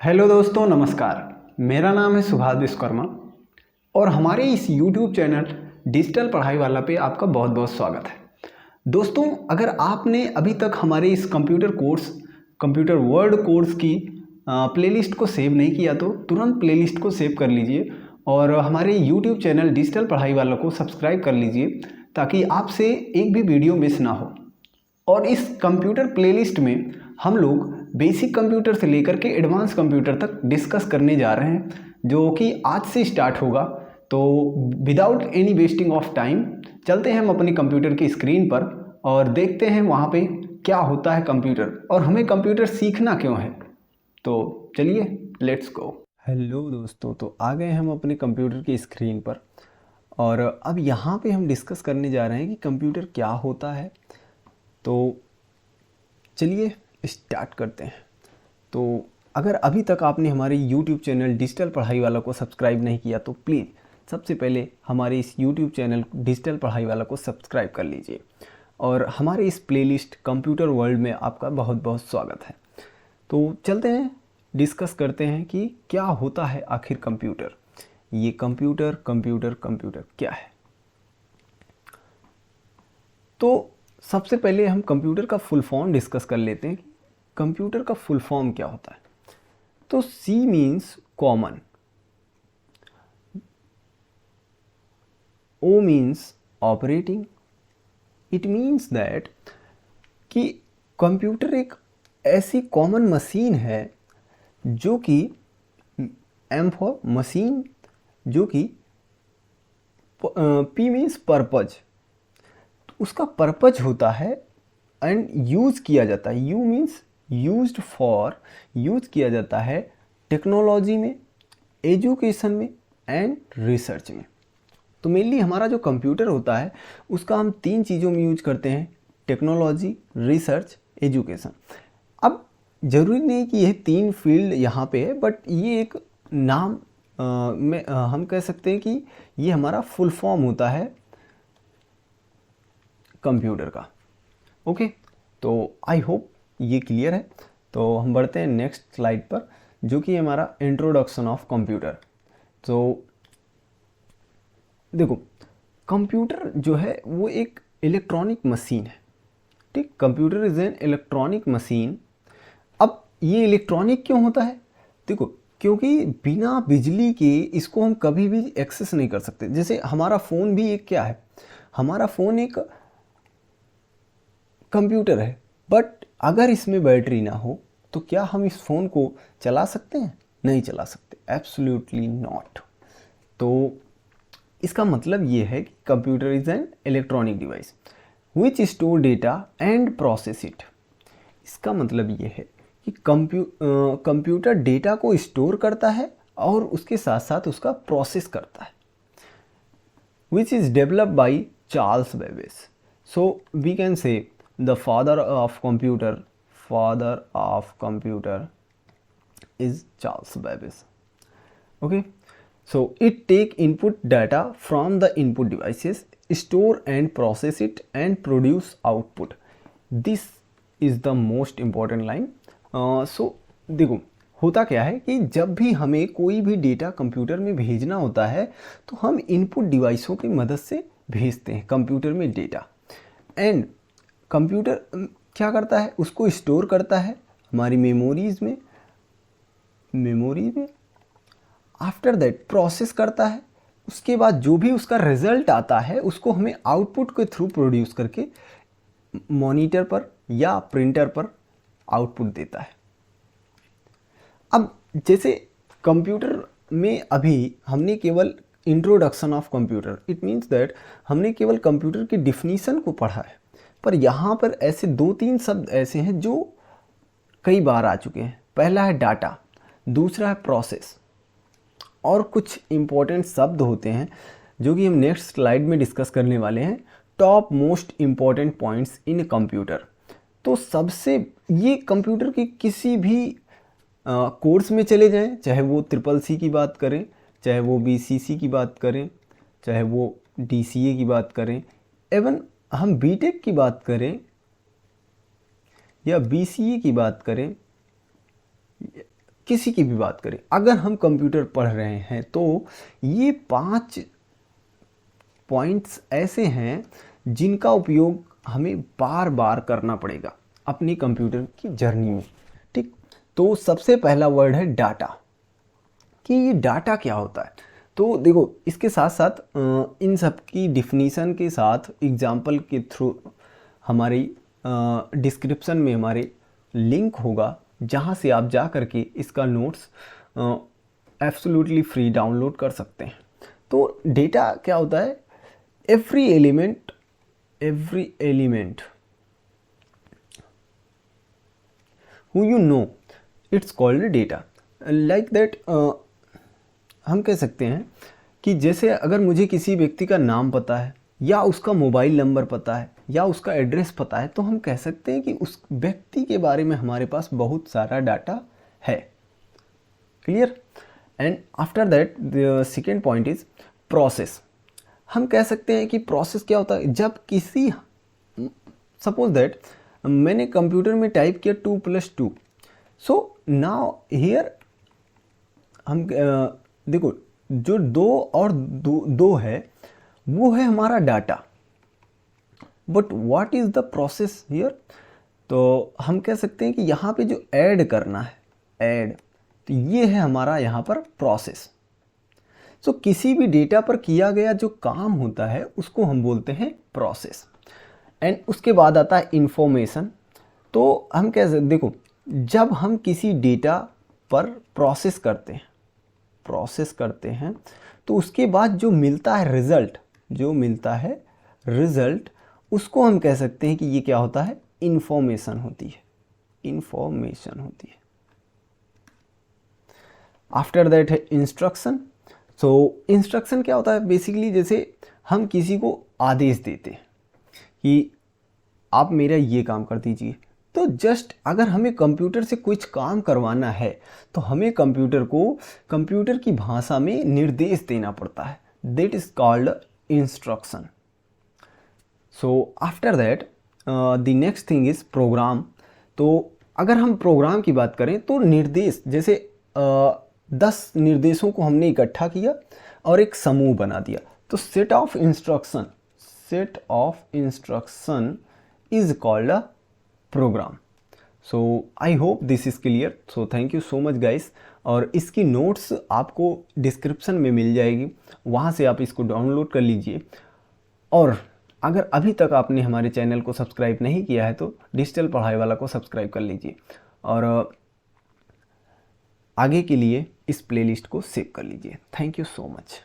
Hello दोस्तों, नमस्कार। मेरा नाम है सुभाष विश्वकर्मा और हमारे इस YouTube चैनल डिजिटल पढ़ाई वाला पे आपका बहुत बहुत स्वागत है। दोस्तों, अगर आपने अभी तक हमारे इस कंप्यूटर वर्ल्ड कोर्स की प्लेलिस्ट को सेव नहीं किया तो तुरंत प्लेलिस्ट को सेव कर लीजिए और हमारे YouTube चैनल डिजिटल पढ़ाई वाला को सब्सक्राइब कर लीजिए ताकि आपसे एक भी वीडियो मिस ना हो। और इस कंप्यूटर प्लेलिस्ट में हम लोग बेसिक कंप्यूटर से लेकर के एडवांस कंप्यूटर तक डिस्कस करने जा रहे हैं, जो कि आज से स्टार्ट होगा। तो without any wasting of time चलते हैं हम अपने कंप्यूटर की स्क्रीन पर और देखते हैं वहाँ पे क्या होता है कंप्यूटर और हमें कंप्यूटर सीखना क्यों है। तो चलिए, लेट्स गो। हेलो दोस्तों, तो आ गए हम अपने कंप्यूटर की स्क्रीन पर और अब यहाँ पे हम डिस्कस करने जा रहे हैं कि कंप्यूटर क्या होता है। तो चलिए स्टार्ट करते हैं। तो अगर अभी तक आपने हमारे YouTube चैनल डिजिटल पढ़ाई वाला को सब्सक्राइब नहीं किया तो प्लीज़ सबसे पहले हमारे इस YouTube चैनल डिजिटल पढ़ाई वाला को सब्सक्राइब कर लीजिए और हमारे इस प्लेलिस्ट कंप्यूटर वर्ल्ड में आपका बहुत बहुत स्वागत है। तो चलते हैं, डिस्कस करते हैं कि क्या होता है आखिर कंप्यूटर। ये कंप्यूटर क्या है। तो सबसे पहले हम कंप्यूटर का फुल फॉर्म डिस्कस कर लेते हैं। कंप्यूटर का फुल फॉर्म क्या होता है। तो C means common, O means operating. It means that कि कंप्यूटर एक ऐसी कॉमन मशीन है जो कि M फॉर मशीन, जो कि P मीन्स पर्पज, उसका पर्पज होता है एंड यूज़ किया जाता है। You means used for, use किया जाता है टेक्नोलॉजी में, एजुकेशन में एंड रिसर्च में। तो मेनली हमारा जो कंप्यूटर होता है उसका हम तीन चीज़ों में यूज करते हैं: टेक्नोलॉजी, रिसर्च, एजुकेशन। अब ज़रूरी नहीं कि यह तीन फील्ड यहाँ पे है, बट ये एक नाम में हम कह सकते हैं कि ये हमारा फुल फॉर्म होता है कंप्यूटर का। ओके, तो आई होप ये क्लियर है। तो हम बढ़ते हैं नेक्स्ट स्लाइड पर, जो कि हमारा इंट्रोडक्शन ऑफ कंप्यूटर। तो देखो, कंप्यूटर जो है वो एक इलेक्ट्रॉनिक मशीन है। ठीक, computer is an electronic machine. अब ये इलेक्ट्रॉनिक क्यों होता है? देखो, क्योंकि बिना बिजली के इसको हम कभी भी एक्सेस नहीं कर सकते। जैसे हमारा फ़ोन भी एक क्या है, हमारा फ़ोन एक कंप्यूटर है, बट अगर इसमें बैटरी ना हो तो क्या हम इस फ़ोन को चला सकते हैं? नहीं चला सकते, एब्सोल्युटली नॉट। तो इसका मतलब ये है कि computer is an electronic device which store data and process it. इसका मतलब ये है कि कंप्यूटर डेटा को स्टोर करता है और उसके साथ साथ उसका प्रोसेस करता है, which is developed by Charles Babbage. So we can say the father of computer is Charles Babbage. Okay, so it take input data from the input devices, store and process it and produce output. This is the most important line. So देखो, होता क्या है कि जब भी हमें कोई भी डेटा कंप्यूटर में भेजना होता है तो हम इनपुट डिवाइसों की मदद से भेजते हैं कंप्यूटर में डेटा, एंड कंप्यूटर क्या करता है, उसको स्टोर करता है हमारी मेमोरी में। आफ्टर दैट प्रोसेस करता है, उसके बाद जो भी उसका रिजल्ट आता है उसको हमें आउटपुट के थ्रू प्रोड्यूस करके मॉनिटर पर या प्रिंटर पर आउटपुट देता है। अब जैसे कंप्यूटर में अभी हमने केवल introduction of computer, it means that हमने केवल कंप्यूटर की डिफिनीशन को पढ़ा है, पर यहाँ पर ऐसे दो तीन शब्द ऐसे हैं जो कई बार आ चुके हैं। पहला है डाटा, दूसरा है प्रोसेस, और कुछ इम्पोर्टेंट शब्द होते हैं जो कि हम नेक्स्ट स्लाइड में डिस्कस करने वाले हैं। Top most important points in computer. तो सबसे ये कंप्यूटर के किसी भी कोर्स में चले जाएं, चाहे वो CCC की बात करें, चाहे वो BCC की बात करें, चाहे वो DCA की बात करें, एवन हम बीटेक की बात करें या BCA की बात करें, किसी की भी बात करें, अगर हम कंप्यूटर पढ़ रहे हैं तो ये 5 पॉइंट्स ऐसे हैं जिनका उपयोग हमें बार बार करना पड़ेगा अपनी कंप्यूटर की जर्नी में। ठीक, तो सबसे पहला वर्ड है डाटा, कि ये डाटा क्या होता है। तो देखो, इसके साथ साथ इन सब की डिफिनीसन के साथ एग्जाम्पल के थ्रू हमारी डिस्क्रिप्शन में हमारे लिंक होगा, जहाँ से आप जा कर के इसका नोट्स एब्सोल्युटली फ्री डाउनलोड कर सकते हैं। तो डेटा क्या होता है? every element who you know, it's called data, like that। हम कह सकते हैं कि जैसे अगर मुझे किसी व्यक्ति का नाम पता है या उसका मोबाइल नंबर पता है या उसका एड्रेस पता है, तो हम कह सकते हैं कि उस व्यक्ति के बारे में हमारे पास बहुत सारा डाटा है। Clear? And after that the second point is process. हम कह सकते हैं कि प्रोसेस क्या होता है? जब किसी, सपोज दैट मैंने कंप्यूटर में टाइप किया 2 + 2, सो नाउ हियर हम देखो, जो 2 और 2 है वो है हमारा data, but what is the process here? तो हम कह सकते हैं कि यहाँ पे जो ऐड करना है, ऐड, तो ये है हमारा यहाँ पर प्रोसेस। सो किसी भी डेटा पर किया गया जो काम होता है उसको हम बोलते हैं प्रोसेस। एंड उसके बाद आता है इंफॉर्मेशन। तो हम कैसे, देखो, जब हम किसी डेटा पर प्रोसेस करते हैं तो उसके बाद जो मिलता है रिजल्ट, उसको हम कह सकते हैं कि ये क्या होता है? इंफॉर्मेशन होती है। आफ्टर दैट है इंस्ट्रक्शन। सो इंस्ट्रक्शन क्या होता है? बेसिकली जैसे हम किसी को आदेश देते हैं कि आप मेरा ये काम कर दीजिए, तो जस्ट अगर हमें कंप्यूटर से कुछ काम करवाना है तो हमें कंप्यूटर को कंप्यूटर की भाषा में निर्देश देना पड़ता है। That is called instruction. So after that the next thing is program. तो अगर हम प्रोग्राम की बात करें तो निर्देश, जैसे 10 निर्देशों को हमने इकट्ठा किया और एक समूह बना दिया, तो set of instruction is called a program. So I hope this is clear. So thank you so much guys. और इसकी नोट्स आपको डिस्क्रिप्शन में मिल जाएगी, वहाँ से आप इसको डाउनलोड कर लीजिए। और अगर अभी तक आपने हमारे चैनल को सब्सक्राइब नहीं किया है तो डिजिटल पढ़ाई वाला को सब्सक्राइब कर लीजिए, और आगे के लिए इस प्लेलिस्ट को सेव कर लीजिए। Thank you so much.